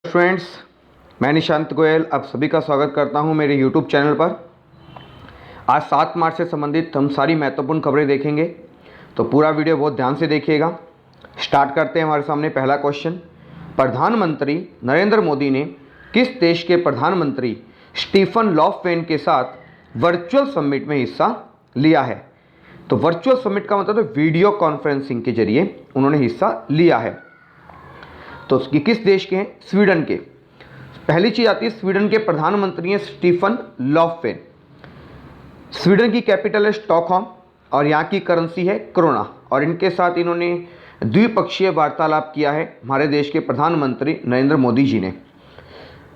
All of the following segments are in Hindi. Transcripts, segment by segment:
फ्रेंड्स, मैं निशांत गोयल आप सभी का स्वागत करता हूं मेरे YouTube चैनल पर। आज 7 मार्च से संबंधित हम सारी महत्वपूर्ण खबरें देखेंगे, तो पूरा वीडियो बहुत ध्यान से देखिएगा। स्टार्ट करते हैं। हमारे सामने पहला क्वेश्चन, प्रधानमंत्री नरेंद्र मोदी ने किस देश के प्रधानमंत्री स्टीफन लॉफवेन के साथ वर्चुअल समिट में हिस्सा लिया है? तो वर्चुअल समिट का मतलब है वीडियो कॉन्फ्रेंसिंग के जरिए उन्होंने हिस्सा लिया है। तो उसकी किस देश के हैं? स्वीडन के। पहली चीज आती है, स्वीडन के प्रधानमंत्री हैं स्टीफन लॉफवेन। स्वीडन की कैपिटल है स्टॉकहोम और यहाँ की करेंसी है क्रोना, और इनके साथ इन्होंने द्विपक्षीय वार्तालाप किया है हमारे देश के प्रधानमंत्री नरेंद्र मोदी जी ने।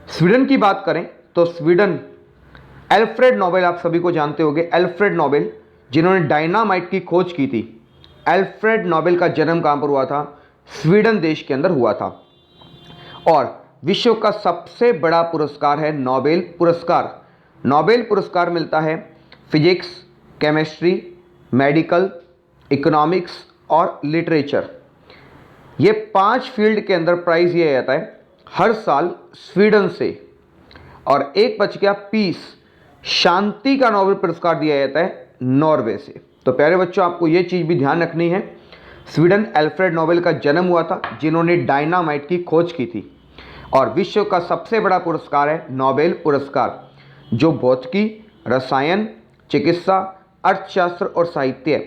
स्वीडन की बात करें तो स्वीडन, एल्फ्रेड नोबेल आप सभी को जानते होंगे, एल्फ्रेड नोबेल जिन्होंने डायनामाइट की खोज की थी। एल्फ्रेड नोबेल का जन्म कहाँ पर हुआ था? स्वीडन देश के अंदर हुआ था। और विश्व का सबसे बड़ा पुरस्कार है नोबेल पुरस्कार। नोबेल पुरस्कार मिलता है फिजिक्स, केमिस्ट्री, मेडिकल, इकोनॉमिक्स और लिटरेचर। ये 5 फील्ड के अंदर प्राइज दिया जाता है हर साल स्वीडन से। और एक बच गया पीस, शांति का नोबेल पुरस्कार दिया जाता है नॉर्वे से। तो प्यारे बच्चों, आपको ये चीज़ भी ध्यान रखनी है, स्वीडन एल्फ्रेड नोबेल का जन्म हुआ था जिन्होंने डायनामाइट की खोज की थी। और विश्व का सबसे बड़ा पुरस्कार है नोबेल पुरस्कार, जो भौतिकी, रसायन, चिकित्सा, अर्थशास्त्र और साहित्य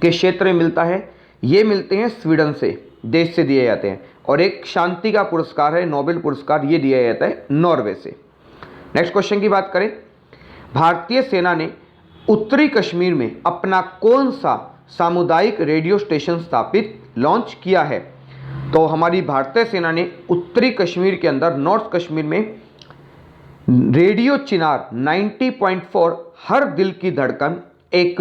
के क्षेत्र में मिलता है। ये मिलते हैं स्वीडन से, देश से दिए जाते हैं। और एक शांति का पुरस्कार है नोबेल पुरस्कार, ये दिया जाता है नॉर्वे से। नेक्स्ट क्वेश्चन की बात करें, भारतीय सेना ने उत्तरी कश्मीर में अपना कौन सा सामुदायिक रेडियो स्टेशन स्थापित लॉन्च किया है? तो हमारी भारतीय सेना ने उत्तरी कश्मीर के अंदर, नॉर्थ कश्मीर में रेडियो चिनार 90.4 हर दिल की धड़कन एक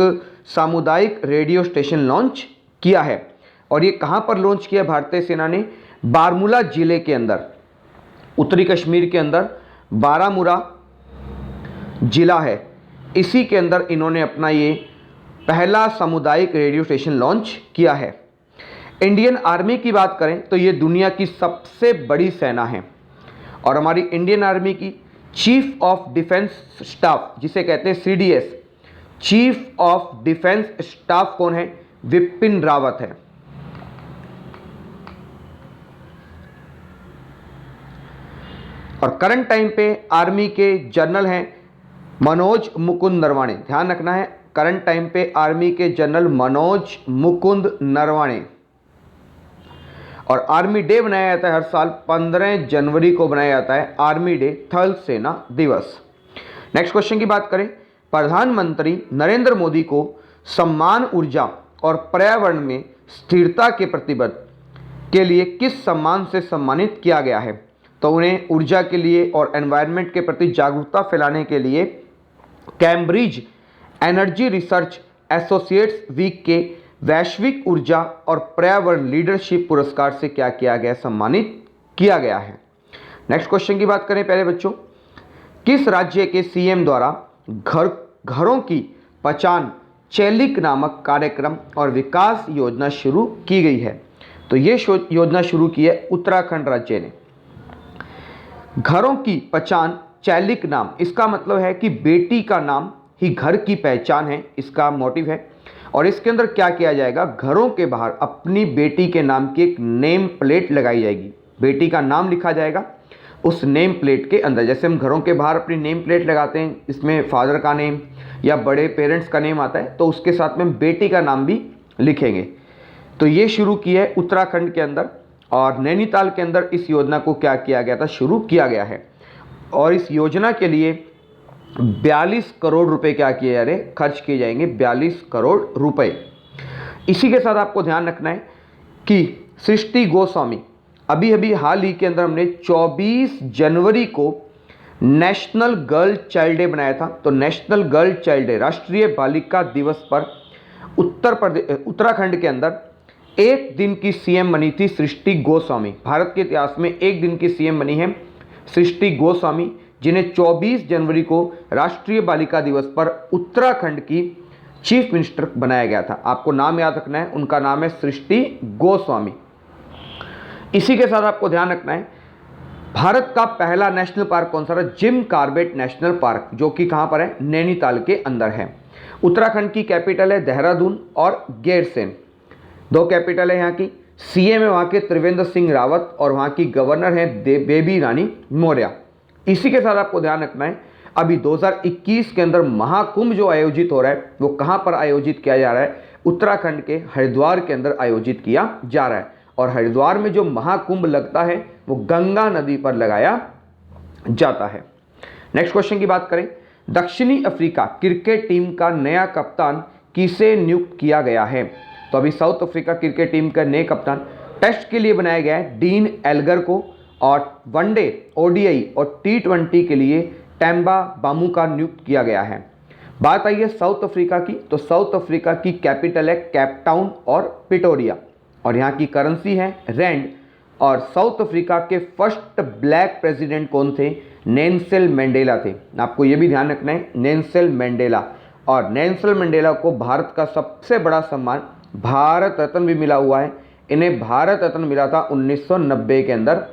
सामुदायिक रेडियो स्टेशन लॉन्च किया है। और ये कहाँ पर लॉन्च किया भारतीय सेना ने? बारामूला जिले के अंदर, उत्तरी कश्मीर के अंदर बारामूला जिला है, इसी के अंदर इन्होंने अपना ये पहला सामुदायिक रेडियो स्टेशन लॉन्च किया है। इंडियन आर्मी की बात करें तो ये दुनिया की सबसे बड़ी सेना है। और हमारी इंडियन आर्मी की चीफ ऑफ डिफेंस स्टाफ, जिसे कहते हैं CDS, chief of defence staff कौन है? विपिन रावत है। और करंट टाइम पे आर्मी के जनरल हैं मनोज मुकुंद नरवाणे। ध्यान रखना है, करंट टाइम पे आर्मी के जनरल मनोज मुकुंद नरवाणे। और आर्मी डे बनाया जाता है हर साल 15 जनवरी को बनाया जाता है आर्मी डे, थल सेना दिवस। नेक्स्ट क्वेश्चन की बात करें, प्रधानमंत्री नरेंद्र मोदी को सम्मान ऊर्जा और पर्यावरण में स्थिरता के प्रतिबद्ध के लिए किस सम्मान से सम्मानित किया गया है? तो उन्हें ऊर्जा के लिए और एनवायरनमेंट के प्रति जागरूकता फैलाने के लिए Cambridge Energy Research Associates Week के वैश्विक ऊर्जा और पर्यावरण लीडरशिप पुरस्कार से क्या किया गया? सम्मानित किया गया है। नेक्स्ट क्वेश्चन की बात करें पहले बच्चों, किस राज्य के CM द्वारा घरों की पहचान चैलिक नामक कार्यक्रम और विकास योजना शुरू की गई है? तो ये योजना शुरू की है उत्तराखंड राज्य ने। घरों की पहचान चैलिक नाम, इसका मतलब है कि बेटी का नाम ही घर की पहचान है, इसका मोटिव है। और इसके अंदर क्या किया जाएगा? घरों के बाहर अपनी बेटी के नाम की एक नेम प्लेट लगाई जाएगी। बेटी का नाम लिखा जाएगा उस नेम प्लेट के अंदर। जैसे हम घरों के बाहर अपनी नेम प्लेट लगाते हैं, इसमें फादर का नेम या बड़े पेरेंट्स का नेम आता है, तो उसके साथ में बेटी का नाम भी लिखेंगे। तो ये शुरू किया है उत्तराखंड के अंदर, और नैनीताल के अंदर इस योजना को क्या किया गया था? शुरू किया गया है। और इस योजना के लिए 42 करोड़ रुपए क्या किए जा रहे? खर्च किए जाएंगे, 42 करोड़ रुपए। इसी के साथ आपको ध्यान रखना है कि सृष्टि गोस्वामी, अभी हाल ही के अंदर हमने 24 जनवरी को नेशनल गर्ल चाइल्ड डे बनाया था। तो नेशनल गर्ल चाइल्ड डे, राष्ट्रीय बालिका दिवस पर उत्तराखंड के अंदर एक दिन की CM बनी थी सृष्टि गोस्वामी। भारत के इतिहास में एक दिन की CM बनी है सृष्टि गोस्वामी, जिन्हें 24 जनवरी को राष्ट्रीय बालिका दिवस पर उत्तराखंड की चीफ मिनिस्टर बनाया गया था। आपको नाम याद रखना है, उनका नाम है सृष्टि गोस्वामी। इसी के साथ आपको ध्यान रखना है भारत का पहला नेशनल पार्क कौन सा रहा? जिम कॉर्बेट नेशनल पार्क, जो कि कहां पर है? नैनीताल के अंदर है। उत्तराखंड की कैपिटल है देहरादून और गैरसैंण, दो कैपिटल है यहाँ की। सीएम है वहाँ के त्रिवेंद्र सिंह रावत और वहाँ की गवर्नर है बेबी रानी मौर्य। इसी के साथ आपको ध्यान रखना है, अभी 2021 के अंदर महाकुंभ जो आयोजित हो रहा है वो कहाँ पर आयोजित किया जा रहा है? उत्तराखंड के हरिद्वार के अंदर आयोजित किया जा रहा है। और हरिद्वार में जो महाकुंभ लगता है वो गंगा नदी पर लगाया जाता है। नेक्स्ट क्वेश्चन की बात करें, दक्षिणी अफ्रीका क्रिकेट टीम का नया कप्तान किसे नियुक्त किया गया है? तो अभी साउथ अफ्रीका क्रिकेट टीम का नए कप्तान टेस्ट के लिए बनाया गया है डीन एल्गर को, और वनडे, ओडीआई और टी20 के लिए टैम्बा बामू का नियुक्त किया गया है। बात आई है साउथ अफ्रीका की, तो साउथ अफ्रीका की कैपिटल है केप टाउन और पिटोरिया, और यहाँ की करेंसी है रैंड। और साउथ अफ्रीका के फर्स्ट ब्लैक प्रेसिडेंट कौन थे? नेल्सन मंडेला थे। आपको ये भी ध्यान रखना है, नेल्सन मंडेला। और नेल्सन मंडेला को भारत का सबसे बड़ा सम्मान भारत रत्न भी मिला हुआ है। इन्हें भारत रत्न मिला था 1990 के अंदर,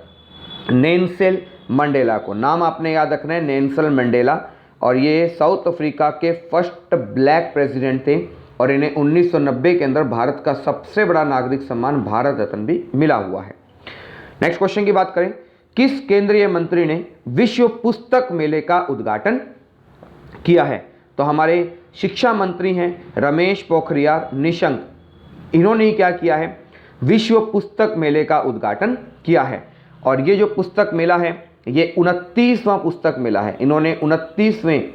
नेल्सन मंडेला को। नाम आपने याद रखना है, नेल्सन मंडेला। और ये साउथ अफ्रीका के फर्स्ट ब्लैक प्रेसिडेंट थे और इन्हें 1990 के अंदर भारत का सबसे बड़ा नागरिक सम्मान भारत रत्न भी मिला हुआ है। नेक्स्ट क्वेश्चन की बात करें, किस केंद्रीय मंत्री ने विश्व पुस्तक मेले का उद्घाटन किया है? तो हमारे शिक्षा मंत्री हैं रमेश पोखरियाल निशंक। इन्होंने क्या किया है? विश्व पुस्तक मेले का उद्घाटन किया है। और ये जो पुस्तक मेला है ये 29वां पुस्तक मेला है। इन्होंने 29वें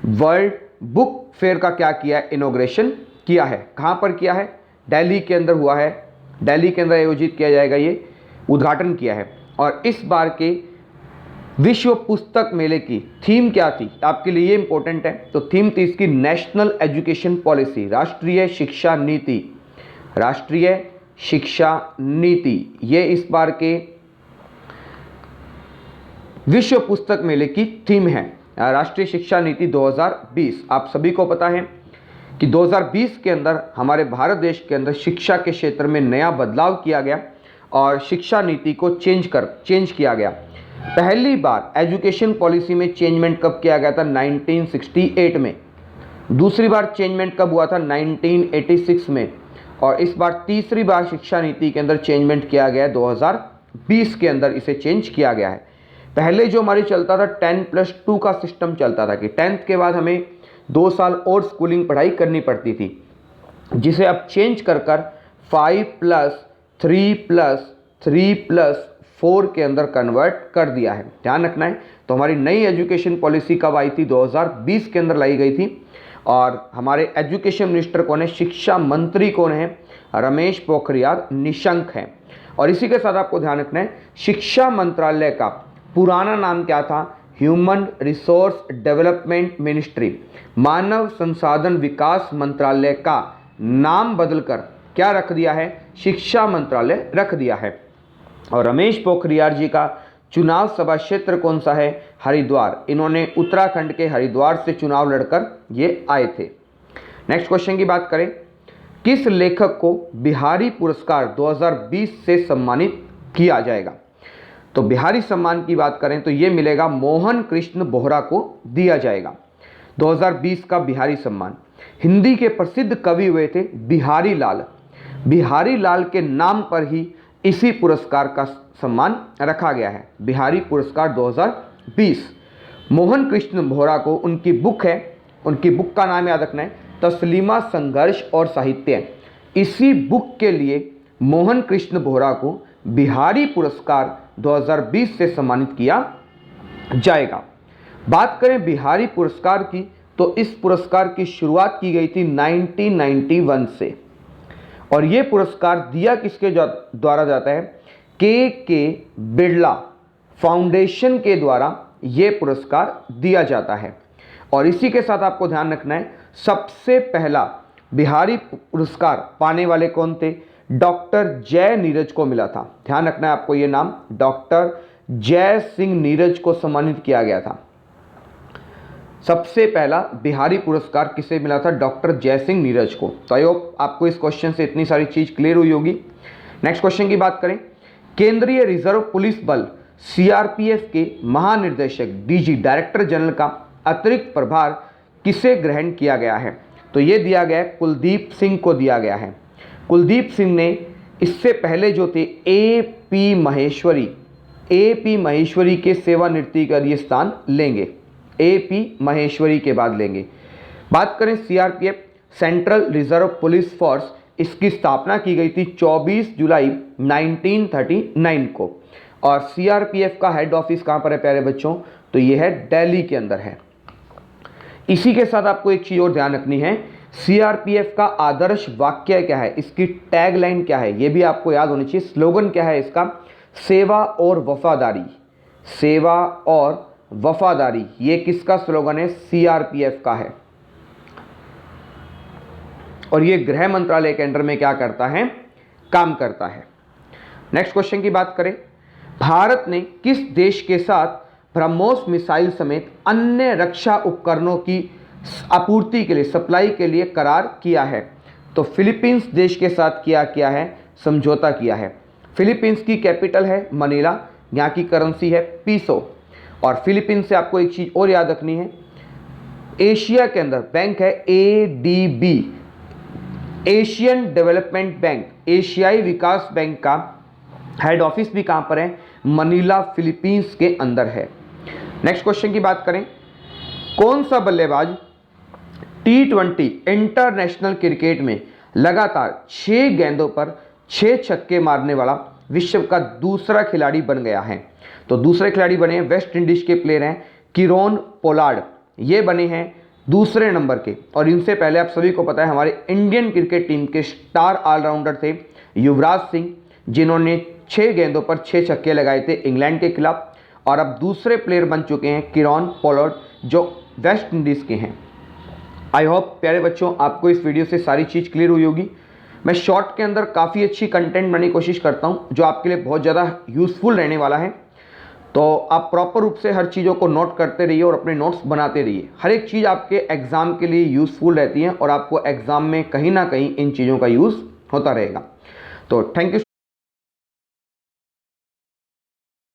वर्ल्ड बुक फेयर का क्या किया है? इनॉग्रेशन किया है। कहाँ पर किया है? दिल्ली के अंदर हुआ है, दिल्ली के अंदर आयोजित किया जाएगा, ये उद्घाटन किया है। और इस बार के विश्व पुस्तक मेले की थीम क्या थी? आपके लिए ये इंपॉर्टेंट है। तो थीम थी इसकी नेशनल एजुकेशन पॉलिसी, राष्ट्रीय शिक्षा नीति, राष्ट्रीय शिक्षा नीति। ये इस बार के विश्व पुस्तक मेले की थीम है, राष्ट्रीय शिक्षा नीति 2020। आप सभी को पता है कि 2020 के अंदर हमारे भारत देश के अंदर शिक्षा के क्षेत्र में नया बदलाव किया गया और शिक्षा नीति को चेंज किया गया। पहली बार एजुकेशन पॉलिसी में चेंजमेंट कब किया गया था? 1968 में। दूसरी बार चेंजमेंट कब हुआ था? 1986 में। और इस बार तीसरी बार शिक्षा नीति के अंदर चेंजमेंट किया गया है, 2020 के अंदर इसे चेंज किया गया है। पहले जो हमारी चलता था 10+2 का सिस्टम चलता था कि 10th के बाद हमें 2 साल और स्कूलिंग पढ़ाई करनी पड़ती थी, जिसे अब चेंज कर 5+3+3+4 के अंदर कन्वर्ट कर दिया है। ध्यान रखना है। तो हमारी नई एजुकेशन पॉलिसी कब आई थी? 2020 के अंदर लाई गई थी। और हमारे एजुकेशन मिनिस्टर कौन है? शिक्षा मंत्री कौन है? रमेश पोखरियाल निशंक हैं। और इसी के साथ आपको ध्यान रखना है, शिक्षा मंत्रालय का पुराना नाम क्या था? ह्यूमन रिसोर्स डेवलपमेंट मिनिस्ट्री, मानव संसाधन विकास मंत्रालय का नाम बदलकर क्या रख दिया है? शिक्षा मंत्रालय रख दिया है। और रमेश पोखरियाल जी का चुनाव सभा क्षेत्र कौन सा है? हरिद्वार। इन्होंने उत्तराखंड के हरिद्वार से चुनाव लड़कर ये आए थे। नेक्स्ट क्वेश्चन की बात करें, किस लेखक को बिहारी पुरस्कार 2020 से सम्मानित किया जाएगा? तो बिहारी सम्मान की बात करें तो ये मिलेगा मोहन कृष्ण बोहरा को दिया जाएगा 2020 का बिहारी सम्मान। हिंदी के प्रसिद्ध कवि हुए थे बिहारी लाल। बिहारी लाल के नाम पर ही इसी पुरस्कार का सम्मान रखा गया है, बिहारी पुरस्कार 2020। मोहन कृष्ण बोहरा को उनकी बुक है, उनकी बुक का नाम याद रखना है, तस्लीमा संघर्ष और साहित्य। इसी बुक के लिए मोहन कृष्ण बोहरा को बिहारी पुरस्कार 2020 से सम्मानित किया जाएगा। बात करें बिहारी पुरस्कार की तो इस पुरस्कार की शुरुआत की गई थी 1991 से। और ये पुरस्कार दिया किसके द्वारा जाता है? के बिरला फाउंडेशन के द्वारा ये पुरस्कार दिया जाता है। और इसी के साथ आपको ध्यान रखना है, सबसे पहला बिहारी पुरस्कार पाने वाले कौन थे? डॉक्टर जय नीरज को मिला था। ध्यान रखना है आपको ये नाम, डॉक्टर जय सिंह नीरज को सम्मानित किया गया था। सबसे पहला बिहारी पुरस्कार किसे मिला था? डॉक्टर जय सिंह नीरज को। तो आई होप आपको इस क्वेश्चन से इतनी सारी चीज क्लियर हुई होगी। नेक्स्ट क्वेश्चन की बात करें, केंद्रीय रिजर्व पुलिस बल सीआरपीएफ के महानिर्देशक डीजी डायरेक्टर जनरल का अतिरिक्त प्रभार किसे ग्रहण किया गया है? तो ये दिया गया है कुलदीप सिंह को दिया गया है। कुलदीप सिंह ने इससे पहले जो थे एपी महेश्वरी के सेवानिवृत्ति का ये स्थान लेंगे, एपी महेश्वरी के बाद लेंगे। बात करें CRPF central reserve police force, इसकी स्थापना की गई थी 24 जुलाई 1939 को। और सीआरपीएफ का हेड ऑफिस कहाँ पर है प्यारे बच्चों? तो ये है दिल्ली के अंदर है। इसी के साथ आपको एक चीज़ और ध्यान रखनी है, सीआरपीएफ का आदर्श वाक्य क्या है, इसकी टैगलाइन क्या है, ये भी आपको याद होनी चाहिए। स्लोगन क्या है इसका? सेवा और वफादारी। सेवा और वफादारी, ये किसका स्लोगन है? सीआरपीएफ का है। और ये गृह मंत्रालय के अंडर में क्या करता है? काम करता है। नेक्स्ट क्वेश्चन की बात करें, भारत ने किस देश के साथ ब्रह्मोस मिसाइल समेत अन्य रक्षा उपकरणों की आपूर्ति के लिए, सप्लाई के लिए करार किया है? तो फिलीपींस देश के साथ किया है, समझौता किया है। फिलीपींस की कैपिटल है मनीला, यहाँ की करेंसी है पीसो। और फिलीपींस से आपको एक चीज़ और याद रखनी है, एशिया के अंदर बैंक है एडीबी, एशियन डेवलपमेंट बैंक, एशियाई विकास बैंक का हेड ऑफिस भी कहाँ पर है? मनीला, फिलीपींस के अंदर है। नेक्स्ट क्वेश्चन की बात करें, कौन सा बल्लेबाज T20 इंटरनेशनल क्रिकेट में लगातार 6 गेंदों पर 6 छक्के मारने वाला विश्व का दूसरा खिलाड़ी बन गया है? तो दूसरे खिलाड़ी बने हैं, वेस्ट इंडीज के प्लेयर हैं किरोन पोलार्ड, ये बने हैं दूसरे नंबर के। और इनसे पहले आप सभी को पता है हमारे इंडियन क्रिकेट टीम के स्टार ऑलराउंडर थे युवराज सिंह, जिन्होंने 6 गेंदों पर 6 छक्के लगाए थे इंग्लैंड के खिलाफ। और अब दूसरे प्लेयर बन चुके हैं किरोन पोलार्ड, जो वेस्ट इंडीज़ के हैं। आई होप प्यारे बच्चों आपको इस वीडियो से सारी चीज़ क्लियर हुई होगी। मैं शॉर्ट के अंदर काफ़ी अच्छी कंटेंट बनाने की कोशिश करता हूँ, जो आपके लिए बहुत ज़्यादा यूज़फुल रहने वाला है। तो आप प्रॉपर रूप से हर चीज़ों को नोट करते रहिए और अपने नोट्स बनाते रहिए। हर एक चीज़ आपके एग्ज़ाम के लिए यूज़फुल रहती है और आपको एग्ज़ाम में कहीं ना कहीं इन चीज़ों का यूज़ होता रहेगा। तो थैंक यू।